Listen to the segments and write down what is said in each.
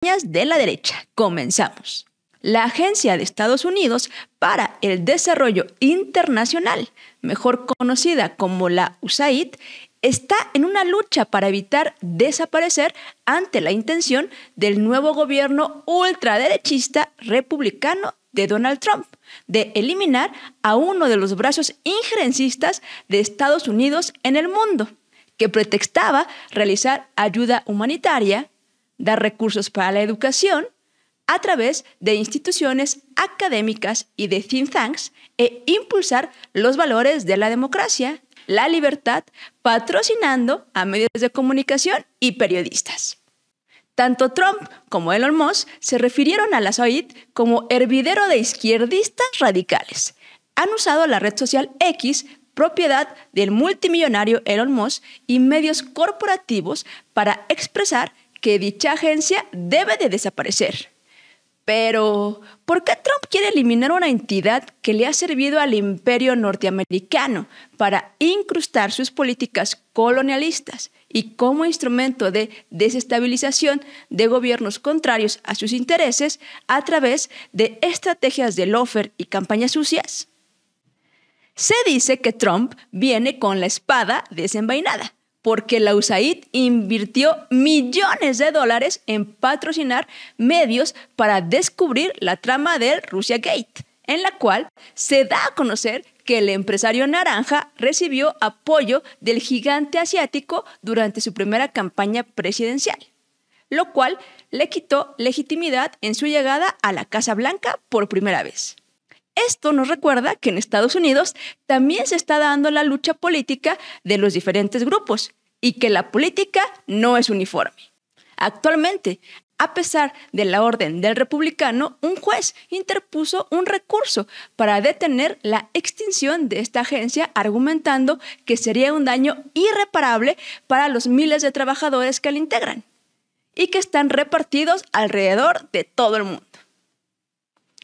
de la derecha. Comenzamos. La Agencia de Estados Unidos para el Desarrollo Internacional, mejor conocida como la USAID, está en una lucha para evitar desaparecer ante la intención del nuevo gobierno ultraderechista republicano de Donald Trump de eliminar a uno de los brazos injerencistas de Estados Unidos en el mundo, que pretextaba realizar ayuda humanitaria, dar recursos para la educación, a través de instituciones académicas y de think tanks e impulsar los valores de la democracia, la libertad, patrocinando a medios de comunicación y periodistas. Tanto Trump como Elon Musk se refirieron a la USAID como hervidero de izquierdistas radicales. Han usado la red social X, propiedad del multimillonario Elon Musk, y medios corporativos para expresar que dicha agencia debe de desaparecer. Pero, ¿por qué Trump quiere eliminar una entidad que le ha servido al imperio norteamericano para incrustar sus políticas colonialistas y como instrumento de desestabilización de gobiernos contrarios a sus intereses a través de estrategias de lawfare y campañas sucias? Se dice que Trump viene con la espada desenvainada, porque la USAID invirtió millones de dólares en patrocinar medios para descubrir la trama del Russiagate, en la cual se da a conocer que el empresario naranja recibió apoyo del gigante asiático durante su primera campaña presidencial, lo cual le quitó legitimidad en su llegada a la Casa Blanca por primera vez. Esto nos recuerda que en Estados Unidos también se está dando la lucha política de los diferentes grupos y que la política no es uniforme. Actualmente, a pesar de la orden del republicano, un juez interpuso un recurso para detener la extinción de esta agencia, argumentando que sería un daño irreparable para los miles de trabajadores que la integran y que están repartidos alrededor de todo el mundo.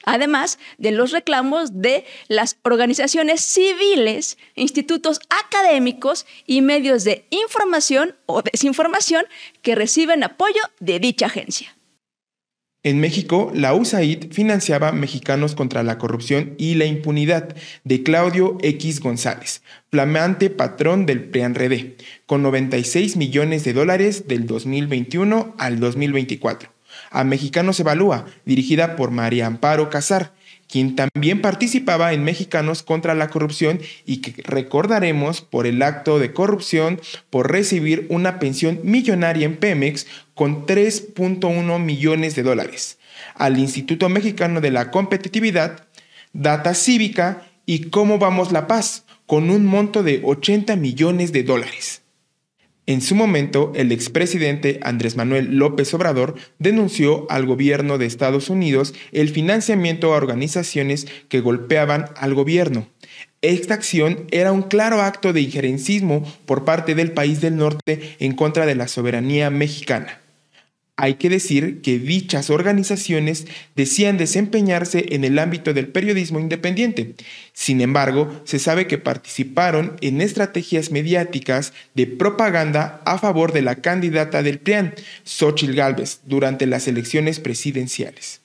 Además de los reclamos de las organizaciones civiles, institutos académicos y medios de información o desinformación que reciben apoyo de dicha agencia. En México, la USAID financiaba Mexicanos contra la Corrupción y la Impunidad de Claudio X González, flamante patrón del PRIAN-RD, con 96 millones de dólares del 2021 al 2024. A Mexicanos Evalúa, dirigida por María Amparo Casar, quien también participaba en Mexicanos contra la Corrupción y que recordaremos por el acto de corrupción por recibir una pensión millonaria en Pemex con 3.1 millones de dólares. Al Instituto Mexicano de la Competitividad, Data Cívica y Cómo Vamos la Paz, con un monto de 80 millones de dólares. En su momento, el expresidente Andrés Manuel López Obrador denunció al gobierno de Estados Unidos el financiamiento a organizaciones que golpeaban al gobierno. Esta acción era un claro acto de injerencismo por parte del país del norte en contra de la soberanía mexicana. Hay que decir que dichas organizaciones decían desempeñarse en el ámbito del periodismo independiente. Sin embargo, se sabe que participaron en estrategias mediáticas de propaganda a favor de la candidata del PRIAN, Xóchitl Gálvez, durante las elecciones presidenciales.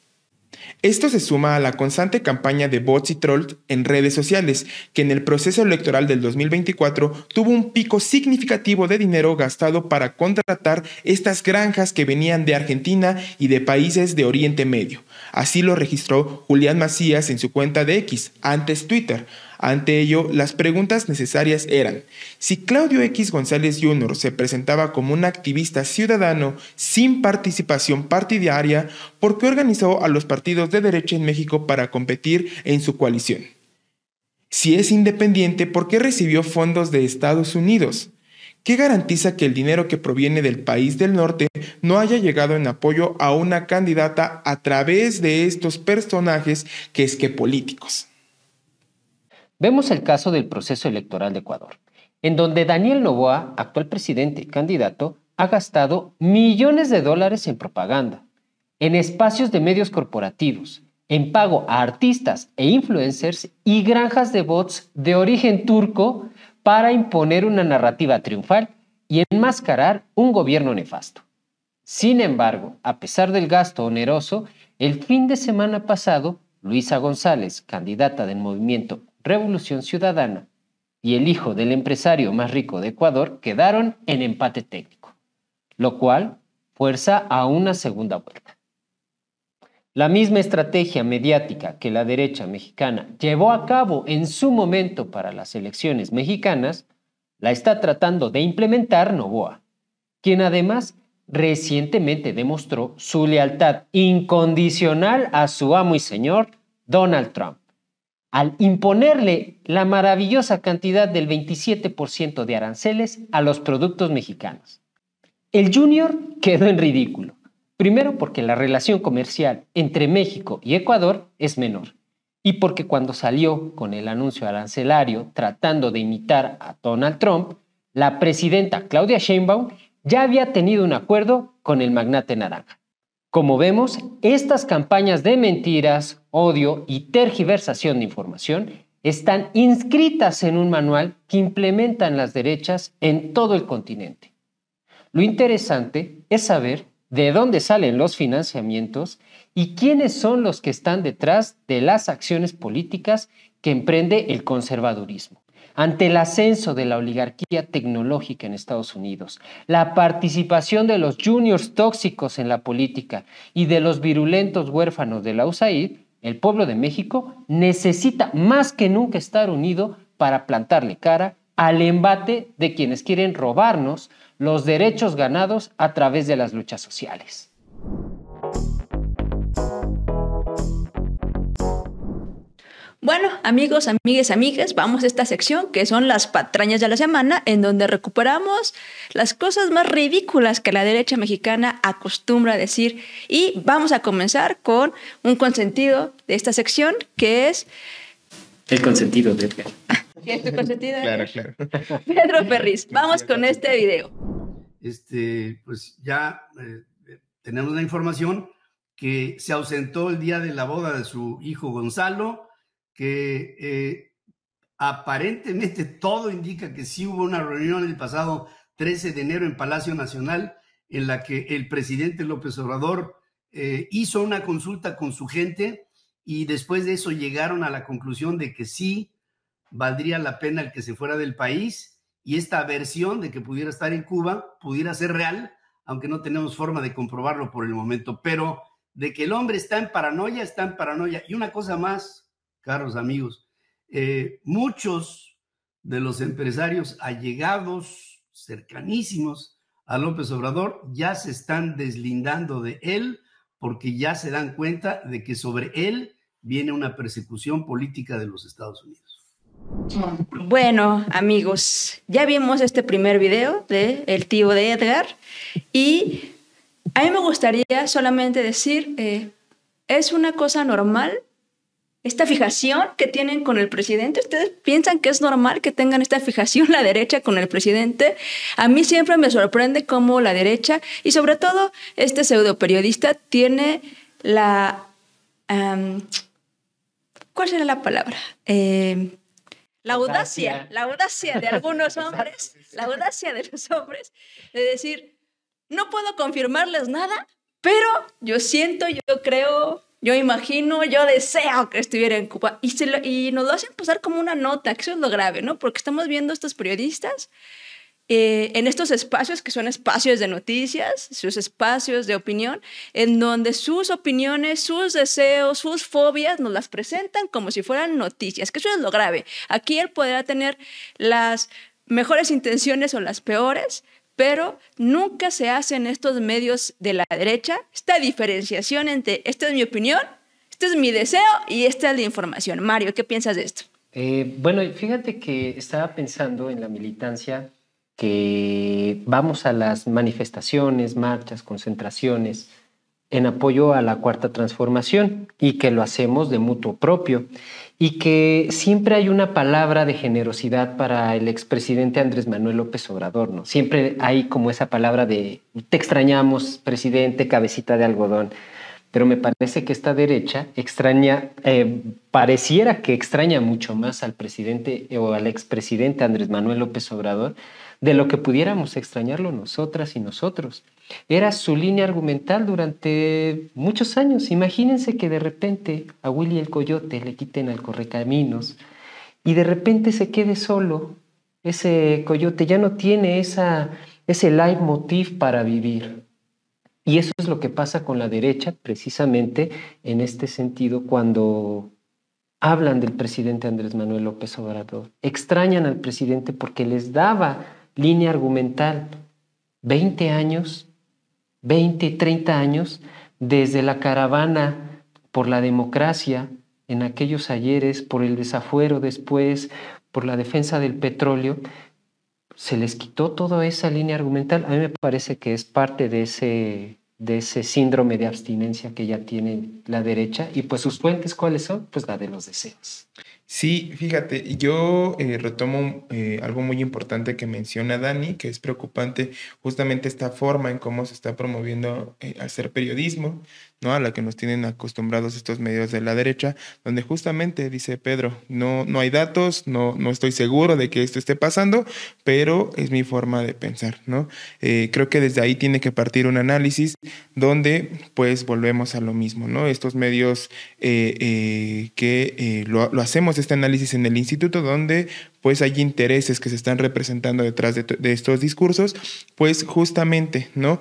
Esto se suma a la constante campaña de bots y trolls en redes sociales, que en el proceso electoral del 2024 tuvo un pico significativo de dinero gastado para contratar estas granjas que venían de Argentina y de países de Oriente Medio. Así lo registró Julián Macías en su cuenta de X, antes Twitter. Ante ello, las preguntas necesarias eran: si Claudio X González Jr. se presentaba como un activista ciudadano sin participación partidaria, ¿por qué organizó a los partidos de derecha en México para competir en su coalición? Si es independiente, ¿por qué recibió fondos de Estados Unidos? ¿Qué garantiza que el dinero que proviene del país del norte no haya llegado en apoyo a una candidata a través de estos personajes que es que políticos? Vemos el caso del proceso electoral de Ecuador, en donde Daniel Noboa, actual presidente y candidato, ha gastado millones de dólares en propaganda, en espacios de medios corporativos, en pago a artistas e influencers y granjas de bots de origen turco para imponer una narrativa triunfal y enmascarar un gobierno nefasto. Sin embargo, a pesar del gasto oneroso, el fin de semana pasado, Luisa González, candidata del movimiento Revolución Ciudadana, y el hijo del empresario más rico de Ecuador quedaron en empate técnico, lo cual fuerza a una segunda vuelta. La misma estrategia mediática que la derecha mexicana llevó a cabo en su momento para las elecciones mexicanas, la está tratando de implementar Noboa, quien además recientemente demostró su lealtad incondicional a su amo y señor Donald Trump, al imponerle la maravillosa cantidad del 27% de aranceles a los productos mexicanos. El Junior quedó en ridículo. Primero porque la relación comercial entre México y Ecuador es menor y porque cuando salió con el anuncio arancelario tratando de imitar a Donald Trump, la presidenta Claudia Sheinbaum ya había tenido un acuerdo con el magnate naranja. Como vemos, estas campañas de mentiras, odio y tergiversación de información están inscritas en un manual que implementan las derechas en todo el continente. Lo interesante es saber de dónde salen los financiamientos y quiénes son los que están detrás de las acciones políticas que emprende el conservadurismo. Ante el ascenso de la oligarquía tecnológica en Estados Unidos, la participación de los juniors tóxicos en la política y de los virulentos huérfanos de la USAID, el pueblo de México necesita más que nunca estar unido para plantarle cara al embate de quienes quieren robarnos los derechos ganados a través de las luchas sociales. Bueno, amigos, amigas, vamos a esta sección que son las patrañas de la semana, en donde recuperamos las cosas más ridículas que la derecha mexicana acostumbra a decir. Y vamos a comenzar con un consentido de esta sección, que es... El consentido de Edgar. ¿Quién es tu consentido? Claro. Pedro Ferriz, vamos con este video. Pues ya tenemos la información que se ausentó el día de la boda de su hijo Gonzalo, que aparentemente todo indica que sí hubo una reunión el pasado 13 de enero en Palacio Nacional en la que el presidente López Obrador hizo una consulta con su gente y después de eso llegaron a la conclusión de que sí valdría la pena el que se fuera del país y esta versión de que pudiera estar en Cuba pudiera ser real, aunque no tenemos forma de comprobarlo por el momento, pero de que el hombre está en paranoia, está en paranoia. Y una cosa más, caros amigos, muchos de los empresarios allegados, cercanísimos a López Obrador, ya se están deslindando de él porque ya se dan cuenta de que sobre él viene una persecución política de los Estados Unidos. Bueno, amigos, ya vimos este primer video de el tío de Edgar y a mí me gustaría solamente decir, es una cosa normal esta fijación que tienen con el presidente. ¿Ustedes piensan que es normal que tengan esta fijación la derecha con el presidente? A mí siempre me sorprende cómo la derecha y sobre todo este pseudoperiodista tiene la... ¿cuál será la palabra? La audacia de algunos hombres, la audacia de los hombres de decir, no puedo confirmarles nada, pero yo siento, yo creo, yo imagino, yo deseo que estuviera en Cuba. Y nos lo hacen pasar como una nota, que eso es lo grave, ¿no? Porque estamos viendo a estos periodistas en estos espacios que son espacios de noticias, sus espacios de opinión, en donde sus opiniones, sus deseos, sus fobias nos las presentan como si fueran noticias, que eso es lo grave. Aquí él podrá tener las mejores intenciones o las peores, pero nunca se hace en estos medios de la derecha esta diferenciación entre esta es mi opinión, este es mi deseo y esta es la información. Mario, ¿qué piensas de esto? Bueno, fíjate que estaba pensando en la militancia, que vamos a las manifestaciones, marchas, concentraciones en apoyo a la Cuarta Transformación y que lo hacemos de mutuo propio y que siempre hay una palabra de generosidad para el expresidente Andrés Manuel López Obrador, ¿no? Siempre hay como esa palabra de te extrañamos, presidente, cabecita de algodón. Pero me parece que esta derecha pareciera que extraña mucho más al presidente o al expresidente Andrés Manuel López Obrador, de lo que pudiéramos extrañarlo nosotras y nosotros. Era su línea argumental durante muchos años. Imagínense que de repente a Willy el Coyote le quiten al Correcaminos y de repente se quede solo. Ese coyote ya no tiene ese leitmotiv para vivir. Y eso es lo que pasa con la derecha, precisamente en este sentido, cuando hablan del presidente Andrés Manuel López Obrador. Extrañan al presidente porque les daba línea argumental 20 años, 20, 30 años, desde la caravana por la democracia en aquellos ayeres, por el desafuero después, por la defensa del petróleo. Se les quitó toda esa línea argumental. A mí me parece que es parte de ese síndrome de abstinencia que ya tiene la derecha. Y pues sus fuentes, ¿cuáles son? Pues la de los deseos. Sí, fíjate, yo retomo algo muy importante que menciona Dani, que es preocupante justamente esta forma en cómo se está promoviendo hacer periodismo, ¿no? A la que nos tienen acostumbrados estos medios de la derecha, donde justamente, dice Pedro, no hay datos, no estoy seguro de que esto esté pasando, pero es mi forma de pensar, ¿no? Creo que desde ahí tiene que partir un análisis donde pues volvemos a lo mismo, ¿no? Estos medios que lo hacemos este análisis en el instituto, donde pues hay intereses que se están representando detrás de estos discursos, pues justamente no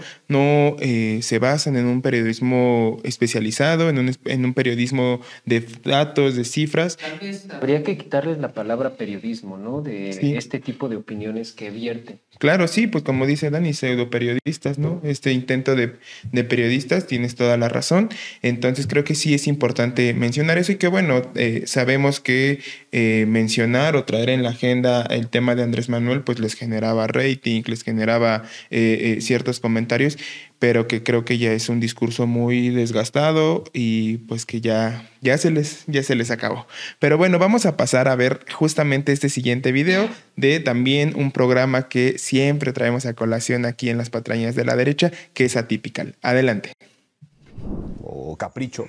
se basan en un periodismo especializado, en un periodismo de datos, de cifras. Tal vez habría que quitarles la palabra periodismo, ¿no? De Sí. este tipo de opiniones que vierten. Claro, sí, pues como dice Dani, pseudoperiodistas, ¿no? Este intento de periodistas, tienes toda la razón. Entonces creo que sí es importante mencionar eso y que bueno, sabemos que mencionar o traer en la agenda el tema de Andrés Manuel, pues les generaba rating, les generaba ciertos comentarios, pero que creo que ya es un discurso muy desgastado y pues que ya se les acabó. Pero bueno, vamos a pasar a ver justamente este siguiente video de también un programa que siempre traemos a colación aquí en Las Patrañas de la Derecha, que es Atypical. Adelante. O capricho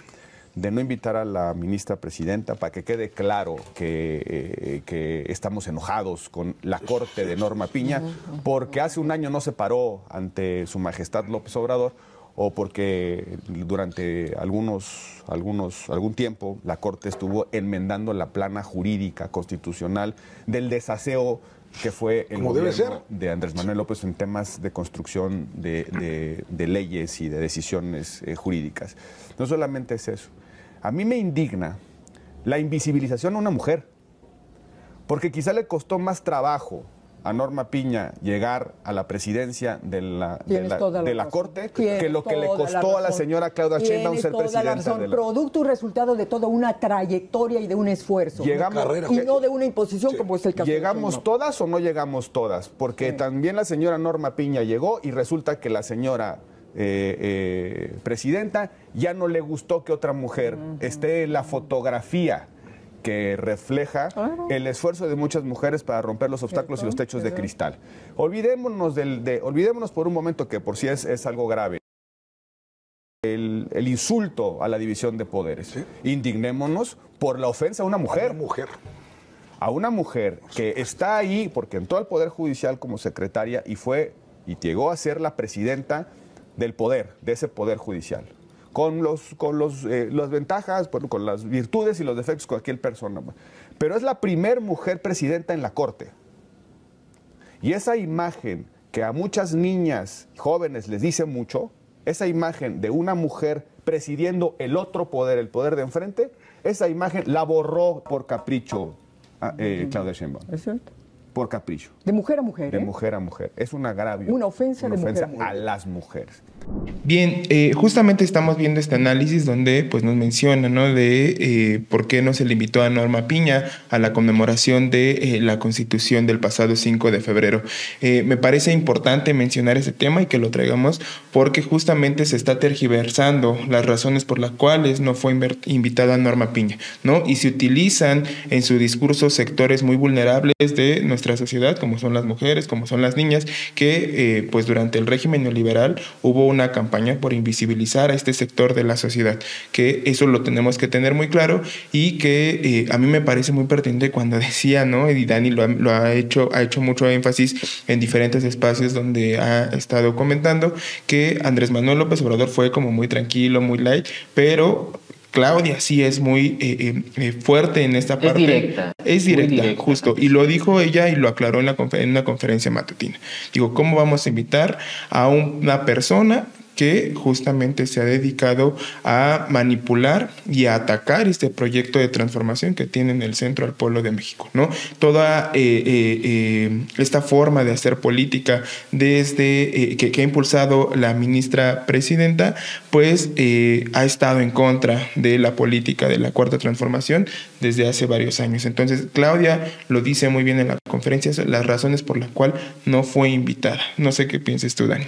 de no invitar a la ministra presidenta para que quede claro que estamos enojados con la corte de Norma Piña porque hace un año no se paró ante su majestad López Obrador o porque durante algún tiempo la corte estuvo enmendando la plana jurídica constitucional del desaseo que fue el gobierno de Andrés Manuel López en temas de construcción de leyes y de decisiones jurídicas. No solamente es eso. A mí me indigna la invisibilización a una mujer, porque quizá le costó más trabajo a Norma Piña llegar a la presidencia de la Corte que lo que le costó a la señora Claudia Sheinbaum ser presidenta de la... Producto y resultado de toda una trayectoria y de un esfuerzo. Y no de una imposición como es el caso. ¿Llegamos todas o no llegamos todas? Porque también la señora Norma Piña llegó y resulta que la señora presidenta ya no le gustó que otra mujer esté en la fotografía que refleja el esfuerzo de muchas mujeres para romper los obstáculos y los techos de cristal. Olvidémonos por un momento que por sí es algo grave. El insulto a la división de poderes. ¿Sí? Indignémonos por la ofensa a una mujer. A una mujer que está ahí porque entró al Poder Judicial como secretaria y llegó a ser la presidenta del poder, de ese Poder Judicial. Con las ventajas, con las virtudes y los defectos de cualquier persona. Pero es la primer mujer presidenta en la Corte. Y esa imagen que a muchas niñas jóvenes les dice mucho, esa imagen de una mujer presidiendo el otro poder, el poder de enfrente, esa imagen la borró por capricho Claudia Sheinbaum. ¿Es cierto? Por capricho. De mujer a mujer. De mujer a mujer. Es un agravio. Una ofensa de mujer a mujer. A las mujeres. Bien, justamente estamos viendo este análisis donde pues, nos menciona, ¿no? de por qué no se le invitó a Norma Piña a la conmemoración de la Constitución del pasado 5 de febrero. Me parece importante mencionar ese tema y que lo traigamos porque justamente se está tergiversando las razones por las cuales no fue invitada Norma Piña, ¿no? Y se utilizan en su discurso sectores muy vulnerables de nuestra sociedad, como son las mujeres, como son las niñas, que pues durante el régimen neoliberal hubo una campaña por invisibilizar a este sector de la sociedad, que eso lo tenemos que tener muy claro, y que a mí me parece muy pertinente cuando decía, ¿no? Y Dani lo ha hecho mucho énfasis en diferentes espacios donde ha estado comentando, que Andrés Manuel López Obrador fue como muy tranquilo, muy light, pero Claudia sí es muy fuerte en esta parte. Es directa, justo. Y lo dijo ella y lo aclaró en una conferencia matutina. Digo, ¿cómo vamos a invitar a una persona que justamente se ha dedicado a manipular y a atacar este proyecto de transformación que tiene en el centro al pueblo de México, ¿no? Toda esta forma de hacer política desde que ha impulsado la ministra presidenta, pues ha estado en contra de la política de la Cuarta Transformación desde hace varios años. Entonces, Claudia lo dice muy bien en la conferencia, las razones por las cuales no fue invitada. No sé qué pienses tú, Dani.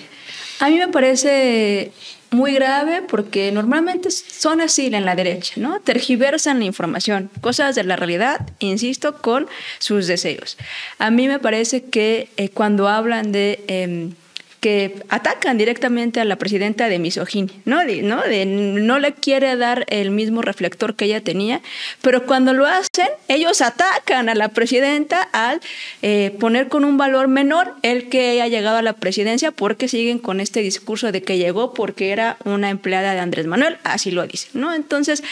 A mí me parece muy grave porque normalmente son así en la derecha, ¿no? Tergiversan la información, cosas de la realidad, insisto, con sus deseos. A mí me parece que cuando hablan de que atacan directamente a la presidenta de misoginia, no le quiere dar el mismo reflector que ella tenía, pero cuando lo hacen, ellos atacan a la presidenta al poner con un valor menor el que haya llegado a la presidencia, porque siguen con este discurso de que llegó porque era una empleada de Andrés Manuel, así lo dicen, ¿no? Entonces,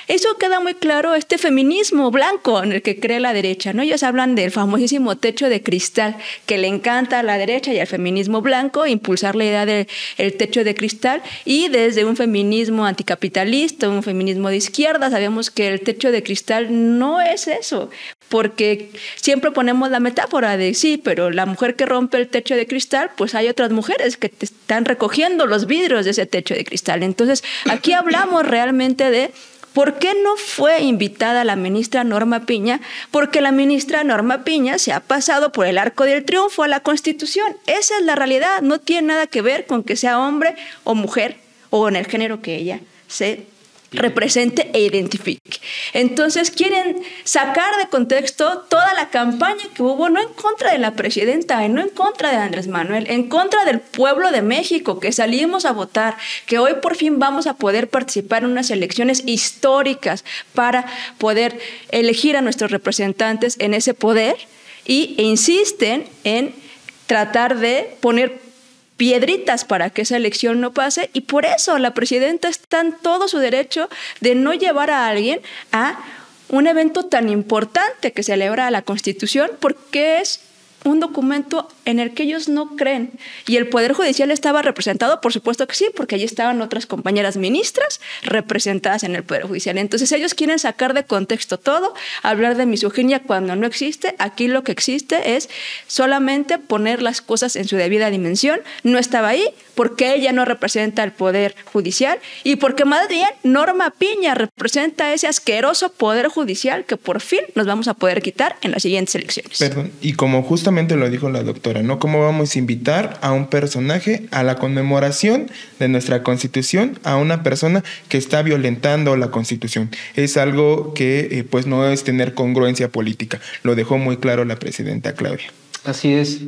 eso queda muy claro, este feminismo blanco en el que cree la derecha, ¿no? Ellos hablan del famosísimo techo de cristal que le encanta a la derecha y al feminismo blanco, impulsar la idea del techo de cristal, y desde un feminismo anticapitalista, un feminismo de izquierda, sabemos que el techo de cristal no es eso, porque siempre ponemos la metáfora de sí, pero la mujer que rompe el techo de cristal, pues hay otras mujeres que te están recogiendo los vidrios de ese techo de cristal. Entonces, aquí hablamos realmente de ¿por qué no fue invitada la ministra Norma Piña? Porque la ministra Norma Piña se ha pasado por el arco del triunfo a la Constitución. Esa es la realidad. No tiene nada que ver con que sea hombre o mujer o en el género que ella se represente e identifique. Entonces quieren sacar de contexto toda la campaña que hubo, no en contra de la presidenta, no en contra de Andrés Manuel, en contra del pueblo de México, que salimos a votar, que hoy por fin vamos a poder participar en unas elecciones históricas para poder elegir a nuestros representantes en ese poder, e insisten en tratar de poner piedritas para que esa elección no pase, y por eso la presidenta está en todo su derecho de no llevar a alguien a un evento tan importante que celebra la Constitución, porque es un documento en el que ellos no creen. Y el Poder Judicial estaba representado, por supuesto que sí, porque allí estaban otras compañeras ministras representadas en el Poder Judicial. Entonces ellos quieren sacar de contexto todo, hablar de misoginia cuando no existe. Aquí lo que existe es solamente poner las cosas en su debida dimensión. No estaba ahí porque ella no representa el Poder Judicial, y porque más bien Norma Piña representa ese asqueroso Poder Judicial que por fin nos vamos a poder quitar en las siguientes elecciones. Perdón, y como justamente lo dijo la doctora, ¿no? ¿Cómo vamos a invitar a un personaje a la conmemoración de nuestra Constitución, a una persona que está violentando la Constitución? Es algo que pues no es tener congruencia política. Lo dejó muy claro la presidenta Claudia. Así es.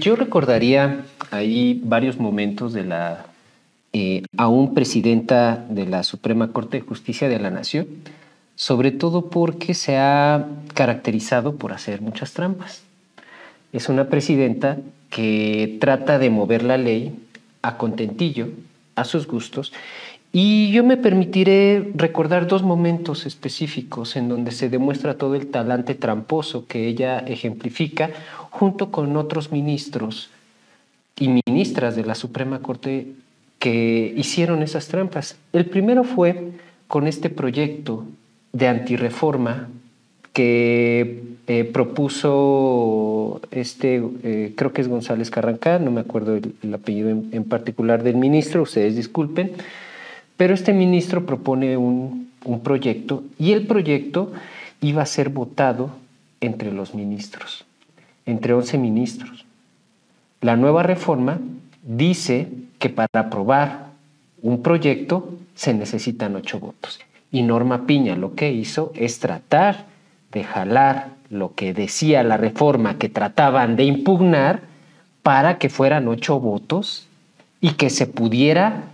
Yo recordaría ahí varios momentos de la aún presidenta de la Suprema Corte de Justicia de la Nación, sobre todo porque se ha caracterizado por hacer muchas trampas. Es una presidenta que trata de mover la ley a contentillo, a sus gustos, y yo me permitiré recordar dos momentos específicos en donde se demuestra todo el talante tramposo que ella ejemplifica junto con otros ministros y ministras de la Suprema Corte que hicieron esas trampas. El primero fue con este proyecto de antirreforma que propuso creo que es González Carrancá, no me acuerdo el apellido en particular del ministro, ustedes disculpen, pero este ministro propone un proyecto, y el proyecto iba a ser votado entre los ministros, entre 11 ministros. La nueva reforma dice que para aprobar un proyecto se necesitan 8 votos. Y Norma Piña lo que hizo es tratar de jalar lo que decía la reforma que trataban de impugnar para que fueran 8 votos y que se pudiera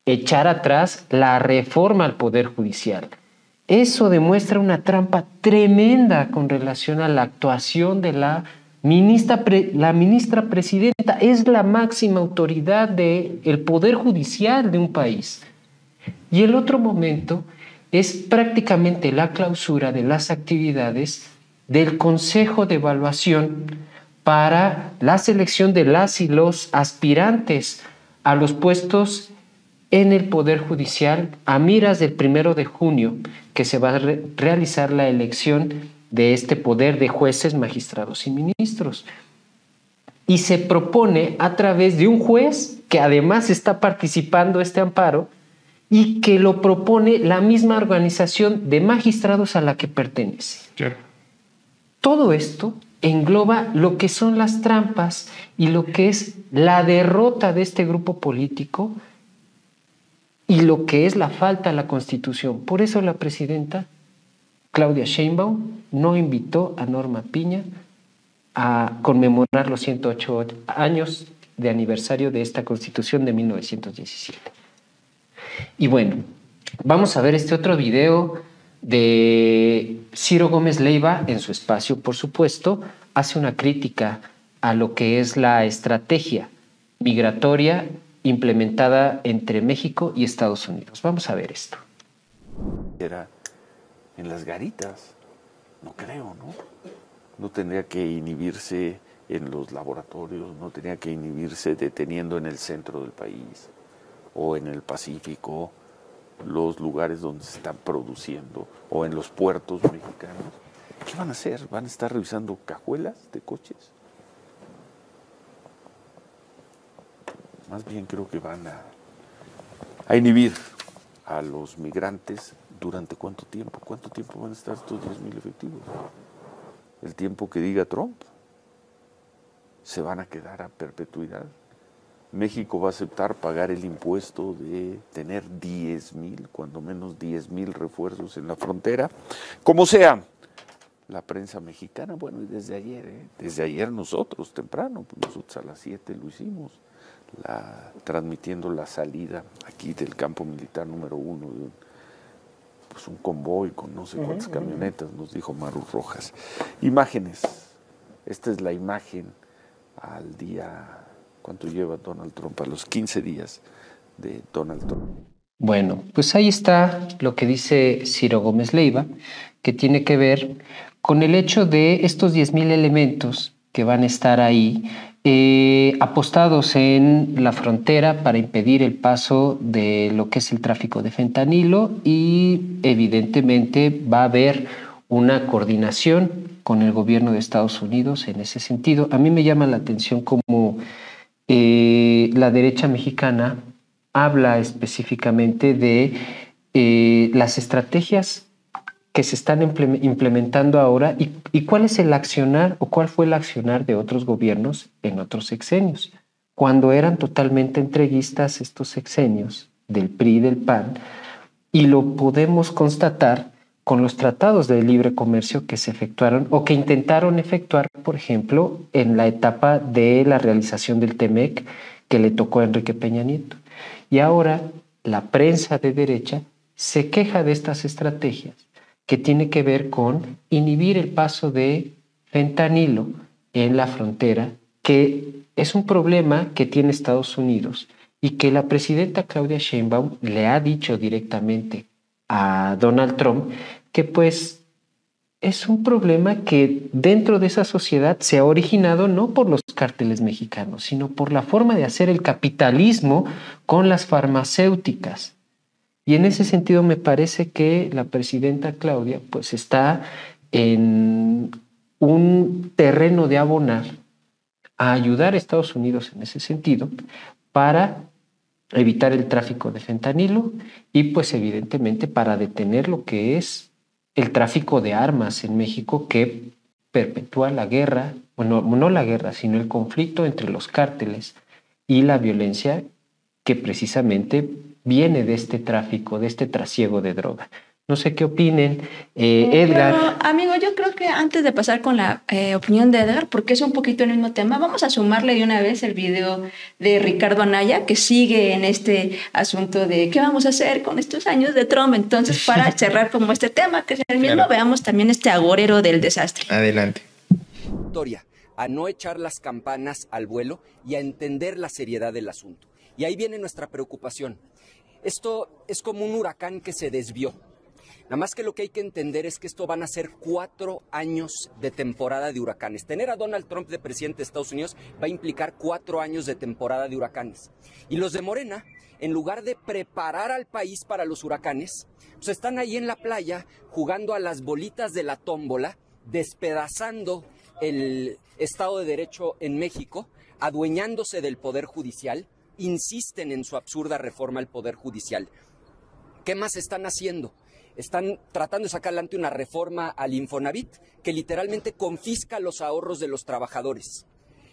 echar atrás la reforma al Poder Judicial. Eso demuestra una trampa tremenda con relación a la actuación de la ministra presidenta. Es la máxima autoridad del Poder Judicial de un país. Y el otro momento es prácticamente la clausura de las actividades del Consejo de Evaluación para la selección de las y los aspirantes a los puestos en el Poder Judicial a miras del 1 de junio, que se va a realizar la elección de este poder de jueces, magistrados y ministros. Y se propone a través de un juez que además está participando este amparo y que lo propone la misma organización de magistrados a la que pertenece. Claro. Todo esto engloba lo que son las trampas y lo que es la derrota de este grupo político y lo que es la falta a la Constitución. Por eso la presidenta Claudia Sheinbaum no invitó a Norma Piña a conmemorar los 108 años de aniversario de esta Constitución de 1917. Y bueno, vamos a ver este otro video de Ciro Gómez Leiva en su espacio, por supuesto, hace una crítica a lo que es la estrategia migratoria implementada entre México y Estados Unidos. Vamos a ver esto. Era en las garitas, no creo, ¿no? No tendría que inhibirse en los laboratorios, no tenía que inhibirse deteniendo en el centro del país o en el Pacífico, los lugares donde se están produciendo, o en los puertos mexicanos. ¿Qué van a hacer? ¿Van a estar revisando cajuelas de coches? Más bien creo que van a inhibir a los migrantes. ¿Durante cuánto tiempo? ¿Cuánto tiempo van a estar estos 10,000 efectivos? El tiempo que diga Trump. Se van a quedar a perpetuidad. México va a aceptar pagar el impuesto de tener 10,000, cuando menos 10,000 refuerzos en la frontera. Como sea, la prensa mexicana, bueno, y desde ayer nosotros temprano, nosotros a las 7 lo hicimos, transmitiendo la salida aquí del campo militar número 1 de un convoy con no sé cuántas camionetas, nos dijo Maru Rojas. Imágenes. Esta es la imagen al día, ¿cuánto lleva Donald Trump? A los 15 días de Donald Trump. Bueno, pues ahí está lo que dice Ciro Gómez Leiva, que tiene que ver con el hecho de estos 10,000 elementos que van a estar ahí apostados en la frontera para impedir el paso de lo que es el tráfico de fentanilo, y evidentemente va a haber una coordinación con el gobierno de Estados Unidos en ese sentido. A mí me llama la atención cómo la derecha mexicana habla específicamente de las estrategias que se están implementando ahora y cuál es el accionar o cuál fue el accionar de otros gobiernos en otros sexenios, cuando eran totalmente entreguistas estos sexenios del PRI y del PAN, y lo podemos constatar con los tratados de libre comercio que se efectuaron o que intentaron efectuar, por ejemplo, en la etapa de la realización del TEMEC que le tocó a Enrique Peña Nieto. Y ahora la prensa de derecha se queja de estas estrategias que tiene que ver con inhibir el paso de fentanilo en la frontera, que es un problema que tiene Estados Unidos y que la presidenta Claudia Sheinbaum le ha dicho directamente a Donald Trump que pues es un problema que dentro de esa sociedad se ha originado no por los cárteles mexicanos, sino por la forma de hacer el capitalismo con las farmacéuticas. Y en ese sentido me parece que la presidenta Claudia pues está en un terreno de abonar a ayudar a Estados Unidos en ese sentido para evitar el tráfico de fentanilo y pues evidentemente para detener lo que es el tráfico de armas en México, que perpetúa la guerra, bueno, no la guerra, sino el conflicto entre los cárteles y la violencia que precisamente viene de este tráfico, de este trasiego de droga. No sé qué opinen. Edgar. Pero, amigo, yo creo que antes de pasar con la opinión de Edgar, porque es un poquito el mismo tema, vamos a sumarle de una vez el video de Ricardo Anaya, que sigue en este asunto de qué vamos a hacer con estos años de Trump. Entonces, para cerrar como este tema, que es el mismo, veamos también este agorero del desastre. Adelante. A no echar las campanas al vuelo y a entender la seriedad del asunto. Y ahí viene nuestra preocupación. Esto es como un huracán que se desvió. Nada más que lo que hay que entender es que esto van a ser 4 años de temporada de huracanes. Tener a Donald Trump de presidente de Estados Unidos va a implicar 4 años de temporada de huracanes. Y los de Morena, en lugar de preparar al país para los huracanes, pues están ahí en la playa jugando a las bolitas de la tómbola, despedazando el Estado de Derecho en México, adueñándose del Poder Judicial, insisten en su absurda reforma al Poder Judicial. ¿Qué más están haciendo? Están tratando de sacar adelante una reforma al Infonavit que literalmente confisca los ahorros de los trabajadores.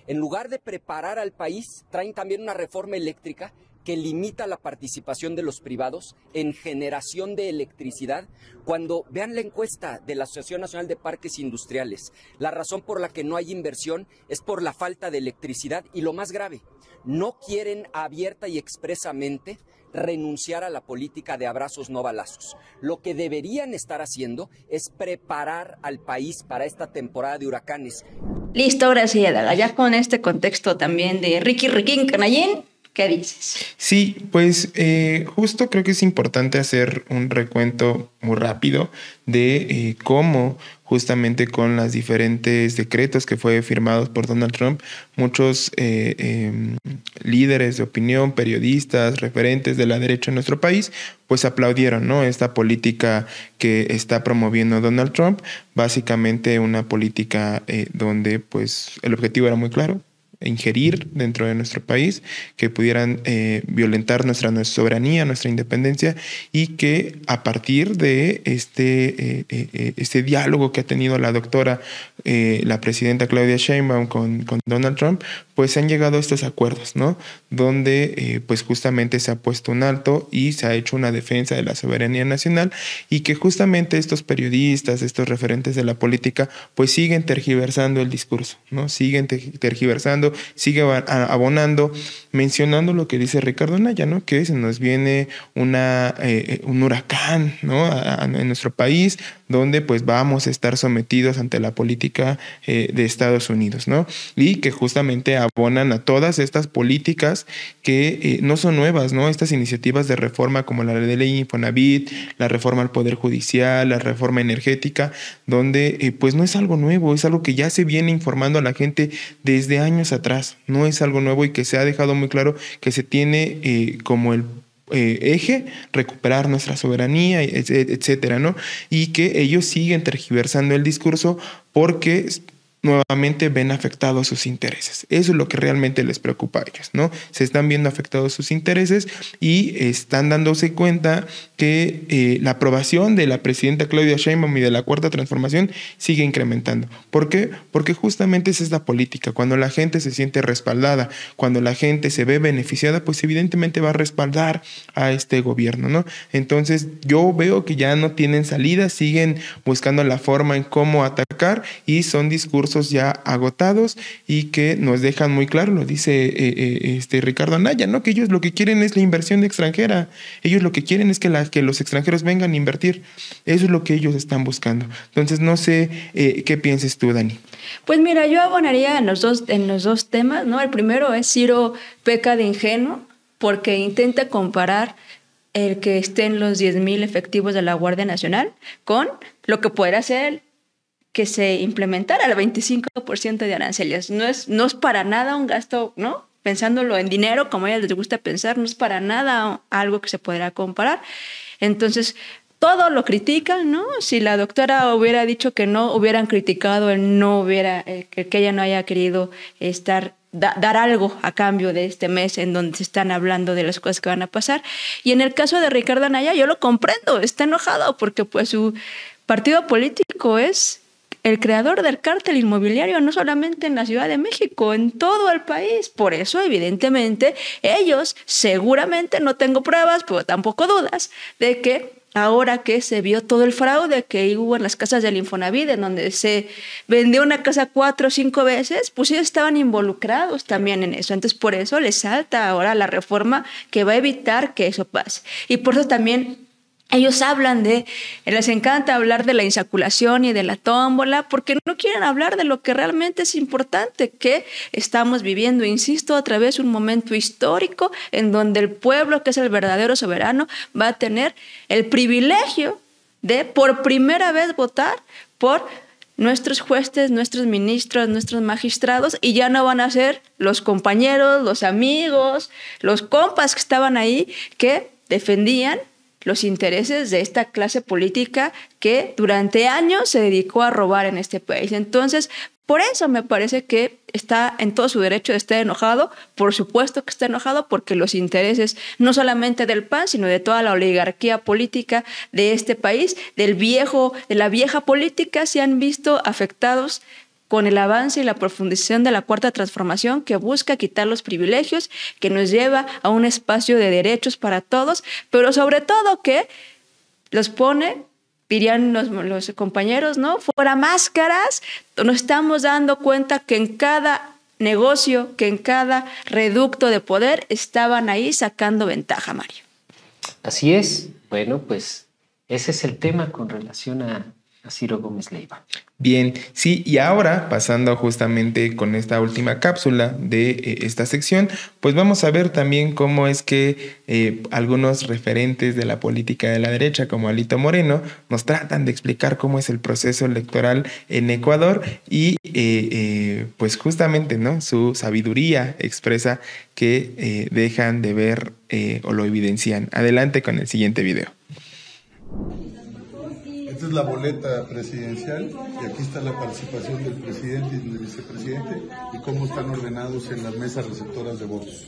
En lugar de preparar al país, traen también una reforma eléctrica que limita la participación de los privados en generación de electricidad. Cuando vean la encuesta de la Asociación Nacional de Parques Industriales, la razón por la que no hay inversión es por la falta de electricidad y lo más grave, no quieren abierta y expresamente renunciar a la política de abrazos no balazos. Lo que deberían estar haciendo es preparar al país para esta temporada de huracanes. Listo, ahora sí, Edgar, ya con este contexto también de Riquín Canallín, ¿qué dices? Sí, pues justo creo que es importante hacer un recuento muy rápido de cómo justamente con los diferentes decretos que fue firmados por Donald Trump, muchos líderes de opinión, periodistas, referentes de la derecha en nuestro país, pues aplaudieron, ¿no?, esta política que está promoviendo Donald Trump, básicamente una política donde pues el objetivo era muy claro: ingerir dentro de nuestro país, que pudieran violentar nuestra soberanía, nuestra independencia, y que a partir de este diálogo que ha tenido la doctora, la presidenta Claudia Sheinbaum con Donald Trump, pues se han llegado a estos acuerdos, ¿no?, donde pues justamente se ha puesto un alto y se ha hecho una defensa de la soberanía nacional, y que justamente estos periodistas, estos referentes de la política, pues siguen tergiversando el discurso, ¿no?, siguen tergiversando, sigue abonando, mencionando lo que dice Ricardo Anaya, ¿no?, que se nos viene un huracán, ¿no?, en nuestro país, donde pues vamos a estar sometidos ante la política de Estados Unidos, ¿no?, y que justamente abonan a todas estas políticas que no son nuevas, ¿no?, estas iniciativas de reforma como la de ley Infonavit, la reforma al Poder Judicial, la reforma energética, donde pues no es algo nuevo, es algo que ya se viene informando a la gente desde años atrás, no es algo nuevo, y que se ha dejado muy claro que se tiene como el eje recuperar nuestra soberanía, etcétera, ¿no? Y que ellos siguen tergiversando el discurso porque nuevamente ven afectados sus intereses. Eso es lo que realmente les preocupa a ellos, ¿no? Se están viendo afectados sus intereses y están dándose cuenta que la aprobación de la presidenta Claudia Sheinbaum y de la Cuarta Transformación sigue incrementando. ¿Por qué? Porque justamente esa es la política. Cuando la gente se siente respaldada, cuando la gente se ve beneficiada, pues evidentemente va a respaldar a este gobierno, ¿no? Entonces yo veo que ya no tienen salida, siguen buscando la forma en cómo atacar, y son discursos ya agotados y que nos dejan muy claro, lo dice Ricardo Anaya, ¿no?, que ellos lo que quieren es la inversión extranjera, ellos lo que quieren es que los extranjeros vengan a invertir, eso es lo que ellos están buscando. Entonces no sé qué pienses tú, Dani. Pues mira, yo abonaría en los dos temas, ¿no? El primero es Ciro peca de ingenuo porque intenta comparar el que estén los 10,000 efectivos de la Guardia Nacional con lo que puede hacer que se implementara el 25% de aranceles. No es para nada un gasto, ¿no?, pensándolo en dinero, como a ellos les gusta pensar, no es para nada algo que se podrá comparar. Entonces, todo lo critican, ¿no? Si la doctora hubiera dicho que no, hubieran criticado que ella no haya querido dar algo a cambio de este mes en donde se están hablando de las cosas que van a pasar. Y en el caso de Ricardo Anaya, yo lo comprendo, está enojado porque pues su partido político es el creador del cártel inmobiliario, no solamente en la Ciudad de México, en todo el país. Por eso, evidentemente, ellos seguramente, no tengo pruebas, pero tampoco dudas, de que ahora que se vio todo el fraude que hubo en las casas del Infonavit, en donde se vendió una casa 4 o 5 veces, pues ellos estaban involucrados también en eso. Entonces, por eso les salta ahora la reforma que va a evitar que eso pase. Y por eso también ellos les encanta hablar de la insaculación y de la tómbola, porque no quieren hablar de lo que realmente es importante, que estamos viviendo, insisto, otra vez un momento histórico en donde el pueblo, que es el verdadero soberano, va a tener el privilegio de por primera vez votar por nuestros jueces, nuestros ministros, nuestros magistrados, y ya no van a ser los compañeros, los amigos, los compas que estaban ahí, que defendían los intereses de esta clase política que durante años se dedicó a robar en este país. Entonces, por eso me parece que está en todo su derecho de estar enojado. Por supuesto que está enojado porque los intereses no solamente del PAN, sino de toda la oligarquía política de este país, de la vieja política, se han visto afectados con el avance y la profundización de la Cuarta Transformación, que busca quitar los privilegios, que nos lleva a un espacio de derechos para todos, pero sobre todo que los pone, dirían los compañeros, ¿no?, fuera máscaras. Nos estamos dando cuenta que en cada negocio, que en cada reducto de poder estaban ahí sacando ventaja, Mario. Así es. Bueno, pues ese es el tema con relación a Ciro Gómez Leiva. Bien, sí, y ahora pasando justamente con esta última cápsula de esta sección, pues vamos a ver también cómo es que algunos referentes de la política de la derecha, como Alito Moreno, nos tratan de explicar cómo es el proceso electoral en Ecuador y pues justamente, ¿no?, su sabiduría expresa que dejan de ver o lo evidencian. Adelante con el siguiente video. Esta es la boleta presidencial y aquí está la participación del presidente y del vicepresidente y cómo están ordenados en las mesas receptoras de votos.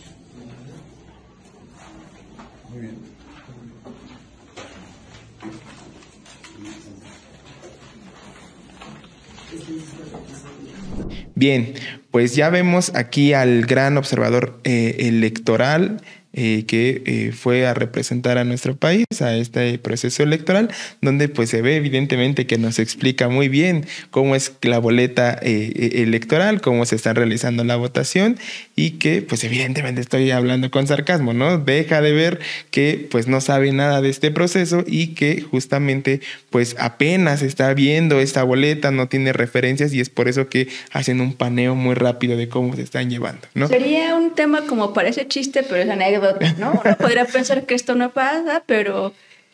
Muy bien. Bien, pues ya vemos aquí al gran observador electoral que fue a representar a nuestro país a este proceso electoral, donde pues se ve evidentemente que nos explica muy bien cómo es la boleta electoral, cómo se está realizando la votación y que pues evidentemente estoy hablando con sarcasmo, ¿no? Deja de ver que pues no sabe nada de este proceso y que justamente pues apenas está viendo esta boleta, no tiene referencias y es por eso que hacen un paneo muy rápido de cómo se están llevando, ¿no? Sería un tema como parece chiste, pero es anécdota, ¿no? Uno podría pensar que esto no pasa, pero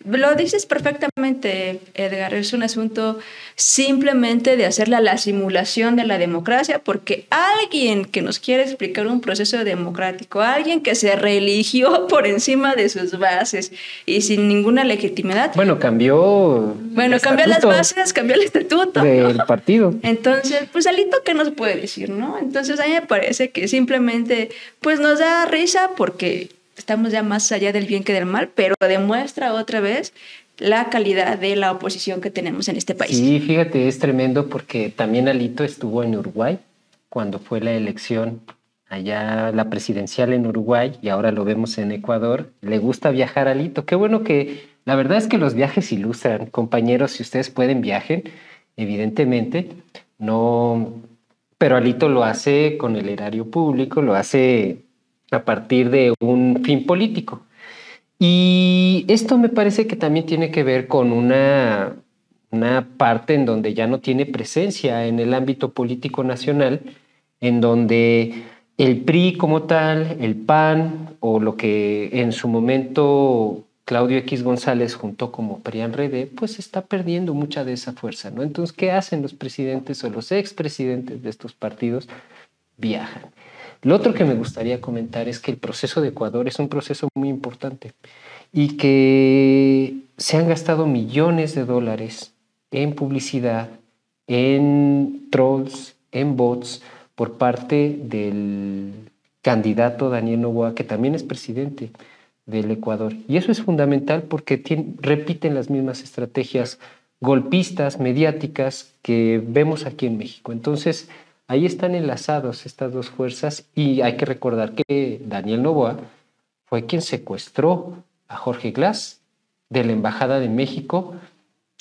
lo dices perfectamente, Edgar. Es un asunto simplemente de hacer la simulación de la democracia, porque alguien que nos quiere explicar un proceso democrático, alguien que se reeligió por encima de sus bases y sin ninguna legitimidad. Cambió las bases, cambió el estatuto del partido. Entonces, pues Alito, ¿qué nos puede decir, no? Entonces a mí me parece que simplemente pues nos da risa porque estamos ya más allá del bien que del mal, pero demuestra otra vez la calidad de la oposición que tenemos en este país. Sí, fíjate, es tremendo porque también Alito estuvo en Uruguay cuando fue la elección allá, la presidencial en Uruguay, y ahora lo vemos en Ecuador. Le gusta viajar a Alito. Qué bueno que, la verdad es que los viajes ilustran. Compañeros, si ustedes pueden, viajen, evidentemente. No, pero Alito lo hace con el erario público, lo hace a partir de un fin político. Y esto me parece que también tiene que ver con una parte en donde ya no tiene presencia en el ámbito político nacional, en donde el PRI como tal, el PAN, o lo que en su momento Claudio X González juntó como PRIAN-RD, pues está perdiendo mucha de esa fuerza, ¿no? Entonces, ¿qué hacen los presidentes o los expresidentes de estos partidos? Viajan. Lo otro que me gustaría comentar es que el proceso de Ecuador es un proceso muy importante y que se han gastado millones de dólares en publicidad, en trolls, en bots, por parte del candidato Daniel Noboa, que también es presidente del Ecuador. Y eso es fundamental porque repiten las mismas estrategias golpistas, mediáticas que vemos aquí en México. Entonces, ahí están enlazados estas dos fuerzas y hay que recordar que Daniel Noboa fue quien secuestró a Jorge Glass de la Embajada de México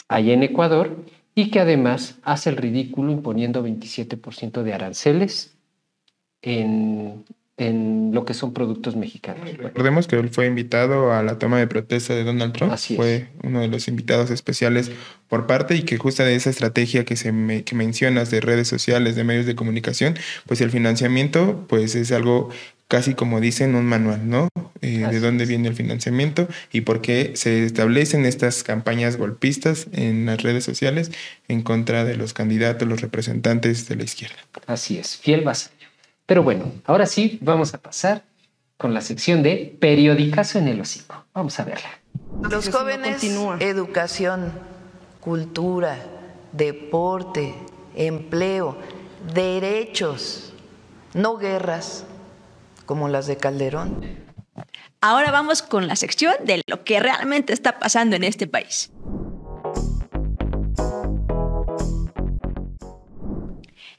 allá en Ecuador y que además hace el ridículo imponiendo 27% de aranceles en lo que son productos mexicanos. Recordemos que él fue invitado a la toma de protesta de Donald Trump. Así es. Fue uno de los invitados especiales por parte, y que justo de esa estrategia que mencionas de redes sociales, de medios de comunicación, pues el financiamiento pues es algo casi como dicen un manual, ¿no? De dónde viene el financiamiento y por qué se establecen estas campañas golpistas en las redes sociales en contra de los candidatos, los representantes de la izquierda. Así es, fiel vasallo. Pero bueno, ahora sí vamos a pasar con la sección de Periodicazo en el hocico. Vamos a verla. Los jóvenes, educación, cultura, deporte, empleo, derechos, no guerras como las de Calderón. Ahora vamos con la sección de lo que realmente está pasando en este país.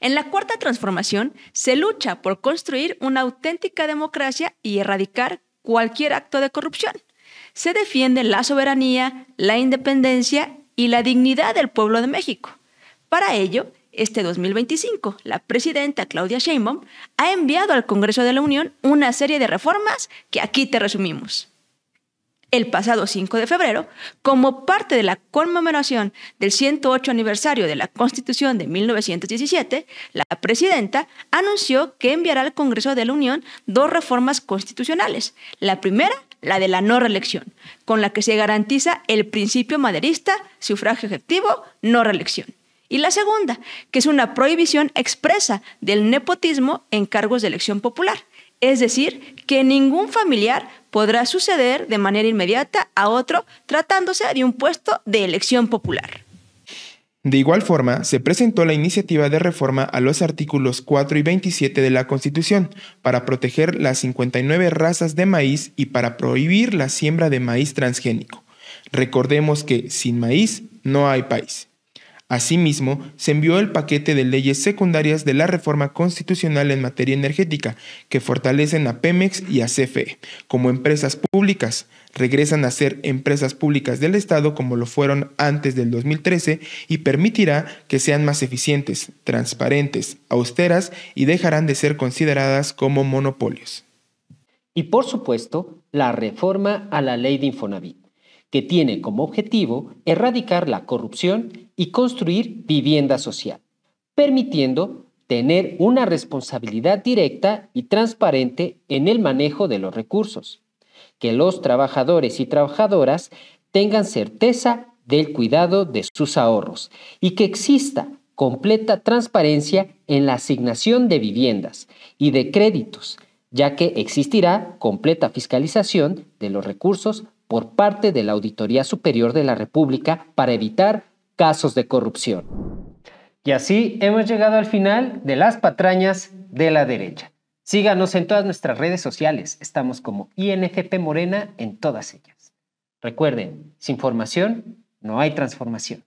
En la Cuarta Transformación se lucha por construir una auténtica democracia y erradicar cualquier acto de corrupción. Se defiende la soberanía, la independencia y la dignidad del pueblo de México. Para ello, este 2025, la presidenta Claudia Sheinbaum ha enviado al Congreso de la Unión una serie de reformas que aquí te resumimos. El pasado 5 de febrero, como parte de la conmemoración del 108 aniversario de la Constitución de 1917, la presidenta anunció que enviará al Congreso de la Unión 2 reformas constitucionales. La primera, la de la no reelección, con la que se garantiza el principio maderista, sufragio efectivo, no reelección. Y la segunda, que es una prohibición expresa del nepotismo en cargos de elección popular. Es decir, que ningún familiar podrá suceder de manera inmediata a otro tratándose de un puesto de elección popular. De igual forma, se presentó la iniciativa de reforma a los artículos 4 y 27 de la Constitución para proteger las 59 razas de maíz y para prohibir la siembra de maíz transgénico. Recordemos que sin maíz no hay país. Asimismo, se envió el paquete de leyes secundarias de la reforma constitucional en materia energética, que fortalecen a Pemex y a CFE como empresas públicas, regresan a ser empresas públicas del Estado como lo fueron antes del 2013 y permitirá que sean más eficientes, transparentes, austeras y dejarán de ser consideradas como monopolios. Y por supuesto, la reforma a la ley de Infonavit, que tiene como objetivo erradicar la corrupción y construir vivienda social, permitiendo tener una responsabilidad directa y transparente en el manejo de los recursos, que los trabajadores y trabajadoras tengan certeza del cuidado de sus ahorros y que exista completa transparencia en la asignación de viviendas y de créditos, ya que existirá completa fiscalización de los recursos por parte de la Auditoría Superior de la República para evitar casos de corrupción. Y así hemos llegado al final de las patrañas de la derecha. Síganos en todas nuestras redes sociales. Estamos como INFP Morena en todas ellas. Recuerden, sin formación no hay transformación.